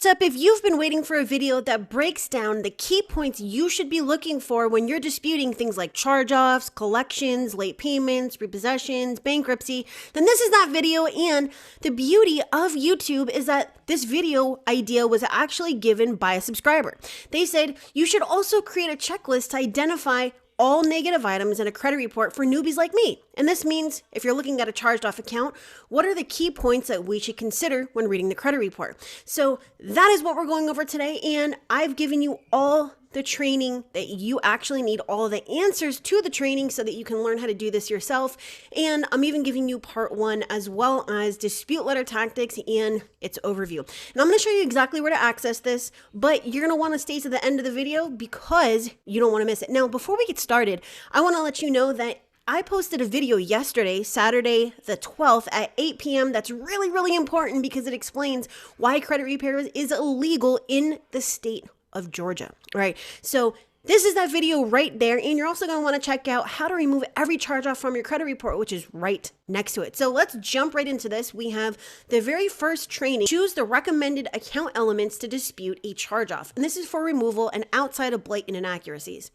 What's up? If you've been waiting for a video that breaks down the key points you should be looking for when you're disputing things like charge-offs, collections, late payments, repossessions, bankruptcy, then this is that video. And the beauty of YouTube is that this video idea was actually given by a subscriber. They said you should also create a checklist to identify all negative items in a credit report for newbies like me. And this means if you're looking at a charged off account, what are the key points that we should consider when reading the credit report? So that is what we're going over today. And I've given you all the training that you actually need, all the answers to the training so that you can learn how to do this yourself. And I'm even giving you part 1 as well as dispute letter tactics and its overview. And I'm going to show you exactly where to access this, but you're going to want to stay to the end of the video because you don't want to miss it. Now, before we get started, I want to let you know that I posted a video yesterday, Saturday the 12th at 8 p.m. That's really, really important because it explains why credit repair is illegal in the state of Georgia, right? So this is that video right there. And you're also going to want to check out how to remove every charge off from your credit report, which is right next to it. So let's jump right into this. We have the very first training. Choose the recommended account elements to dispute a charge off. And this is for removal and outside of blatant inaccuracies.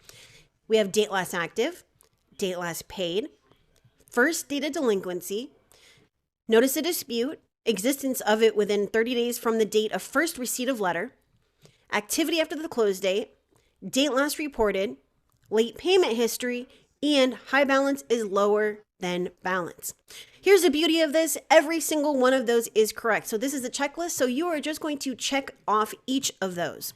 We have date last active, date last paid, first date of delinquency, notice of dispute, existence of it within 30 days from the date of first receipt of letter, activity after the close date, date last reported, late payment history, and high balance is lower than balance. Here's the beauty of this. Every single one of those is correct. So this is a checklist. So you are just going to check off each of those.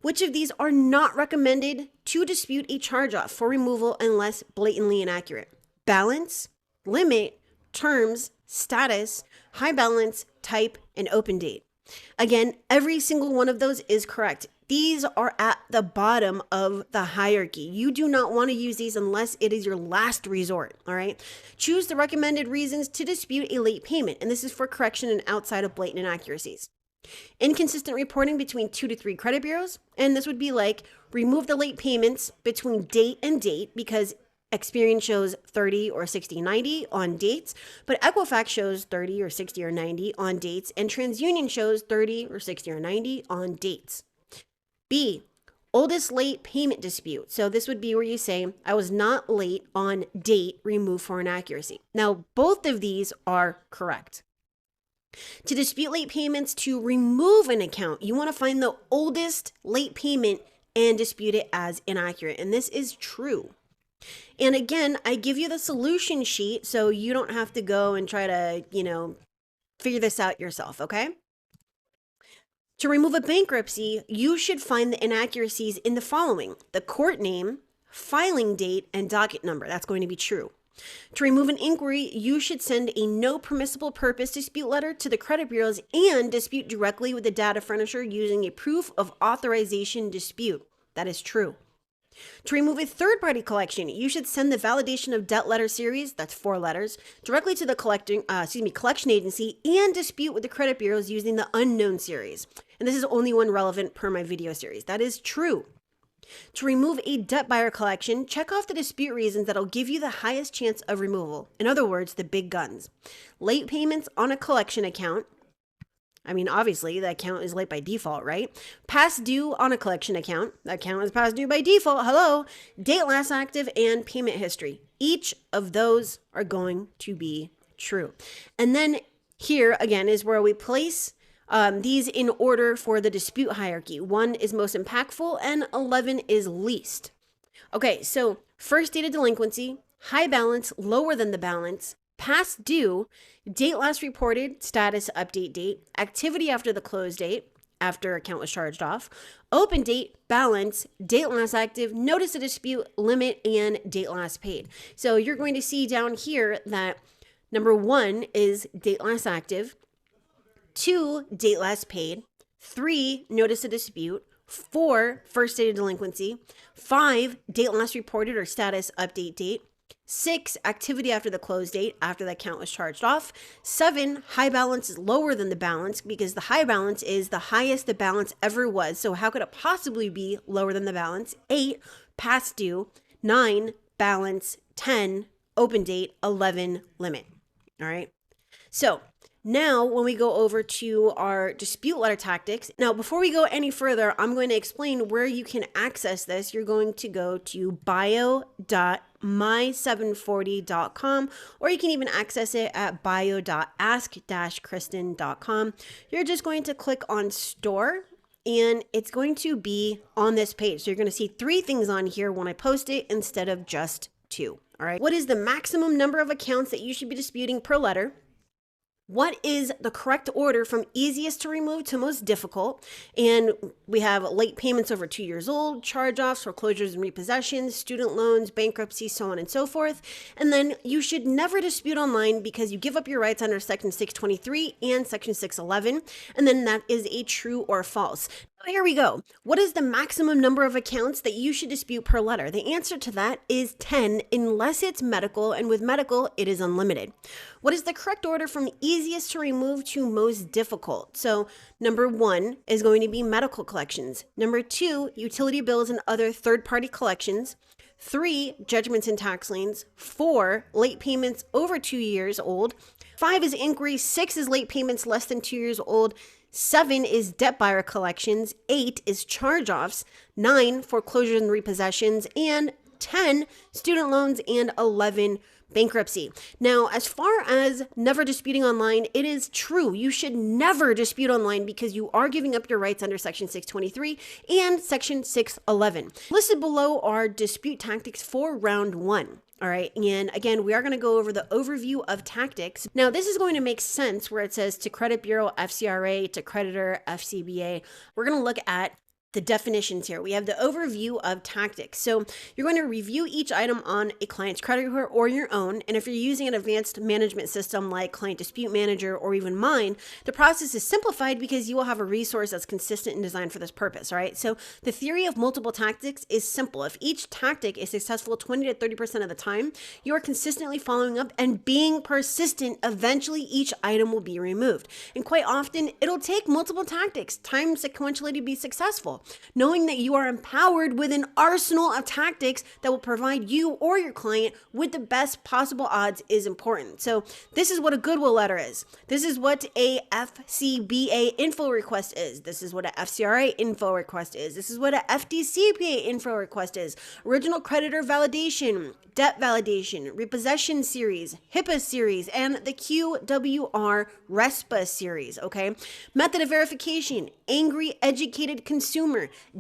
Which of these are not recommended to dispute a charge-off for removal unless blatantly inaccurate? Balance, limit, terms, status, high balance, type, and open date. Again, every single one of those is correct. These are at the bottom of the hierarchy. You do not want to use these unless it is your last resort, all right? Choose the recommended reasons to dispute a late payment, and this is for correction and outside of blatant inaccuracies. Inconsistent reporting between 2 to 3 credit bureaus, and this would be like remove the late payments between date and date because Experian shows 30 or 60, 90 on dates, but Equifax shows 30 or 60 or 90 on dates, and TransUnion shows 30 or 60 or 90 on dates. B, oldest late payment dispute. So this would be where you say, I was not late on date, remove for inaccuracy. Now, both of these are correct. To dispute late payments to remove an account, you want to find the oldest late payment and dispute it as inaccurate. And this is true. And again, I give you the solution sheet so you don't have to go and try to, figure this out yourself, okay? To remove a bankruptcy, you should find the inaccuracies in the following: the court name, filing date, and docket number. That's going to be true. To remove an inquiry, you should send a no permissible purpose dispute letter to the credit bureaus and dispute directly with the data furnisher using a proof of authorization dispute. That is true. To remove a third-party collection, you should send the validation of debt letter series, that's 4 letters, directly to the collection agency and dispute with the credit bureaus using the unknown series. And this is only one relevant per my video series. That is true. To remove a debt buyer collection, check off the dispute reasons that'll give you the highest chance of removal. In other words, the big guns. Late payments on a collection account. I mean, obviously, the account is late by default, right? Past due on a collection account. The account is past due by default. Hello. Date last active and payment history. Each of those are going to be true. And then here, again, is where we place these in order for the dispute hierarchy. 1 is most impactful and 11 is least. Okay, so first date of delinquency, high balance, lower than the balance, past due, date last reported, status update date, activity after the close date, after account was charged off, open date, balance, date last active, notice of dispute, limit, and date last paid. So you're going to see down here that number 1 is date last active, 2, date last paid, 3, notice of dispute, 4, first date of delinquency, 5, date last reported or status update date, 6, activity after the close date, after the account was charged off. 7, high balance is lower than the balance because the high balance is the highest the balance ever was. So how could it possibly be lower than the balance? 8, past due. 9, balance. 10, open date. 11, limit. All right. So Now, when we go over to our dispute letter tactics, now before we go any further, I'm going to explain where you can access this. You're going to go to bio.my740.com, or you can even access it at bio.ask-kristen.com. You're just going to click on store, and it's going to be on this page. So you're going to see 3 things on here when I post it instead of just 2. All right. What is the maximum number of accounts that you should be disputing per letter? What is the correct order from easiest to remove to most difficult? And we have late payments over 2 years old, charge-offs, foreclosures and repossessions, student loans, bankruptcy, so on and so forth. And then you should never dispute online because you give up your rights under Section 623 and Section 611. And then that is a true or false. Here we go. What is the maximum number of accounts that you should dispute per letter? The answer to that is 10 unless it's medical, and with medical, it is unlimited. What is the correct order from easiest to remove to most difficult? So number 1 is going to be medical collections. Number 2, utility bills and other third-party collections. 3, judgments and tax liens. 4, late payments over 2 years old. 5 is inquiries. 6 is late payments less than 2 years old. 7 is debt buyer collections. 8 is charge-offs. 9, foreclosures and repossessions. And 10, student loans. And 11, bankruptcy. Now, as far as never disputing online, it is true. You should never dispute online because you are giving up your rights under Section 623 and Section 611. Listed below are dispute tactics for round 1. All right, and again, we are going to go over the overview of tactics. Now, this is going to make sense where it says to credit bureau, FCRA, to creditor, FCBA. We're going to look at the definitions here. We have the overview of tactics. So you're going to review each item on a client's credit report or your own. And if you're using an advanced management system like Client Dispute Manager or even mine, the process is simplified because you will have a resource that's consistent and designed for this purpose, all right? So the theory of multiple tactics is simple. If each tactic is successful 20 to 30% of the time, you are consistently following up and being persistent, eventually each item will be removed. And quite often, it'll take multiple tactics, timed sequentially, to be successful. Knowing that you are empowered with an arsenal of tactics that will provide you or your client with the best possible odds is important. So this is what a goodwill letter is. This is what a FCBA info request is. This is what a FCRA info request is. This is what a FDCPA info request is. Original creditor validation, debt validation, repossession series, HIPAA series, and the QWR RESPA series, okay? Method of verification, angry educated consumer,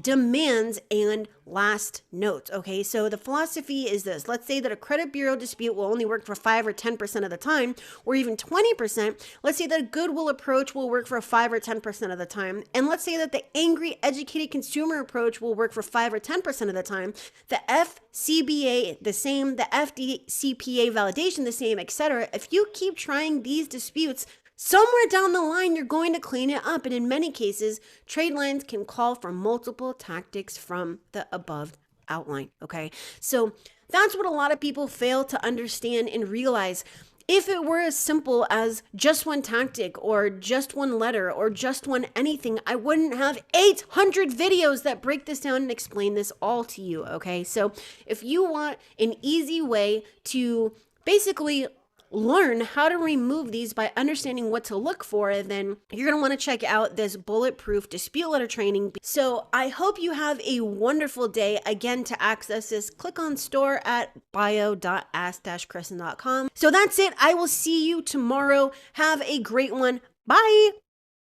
demands, and last notes, okay? So the philosophy is this. Let's say that a credit bureau dispute will only work for 5 or 10% of the time, or even 20%. Let's say that a goodwill approach will work for 5 or 10% of the time. And let's say that the angry educated consumer approach will work for 5 or 10% of the time. The FCBA, the same, the FDCPA validation, the same, etc. If you keep trying these disputes, somewhere down the line, you're going to clean it up. And in many cases, trade lines can call for multiple tactics from the above outline, okay? So that's what a lot of people fail to understand and realize. If it were as simple as just one tactic or just one letter or just one anything, I wouldn't have 800 videos that break this down and explain this all to you, okay? So if you want an easy way to basically learn how to remove these by understanding what to look for, then you're going to want to check out this bulletproof dispute letter training. So I hope you have a wonderful day. Again, to access this, click on store at bio.ask-kristen.com. So that's it. I will see you tomorrow. Have a great one. Bye.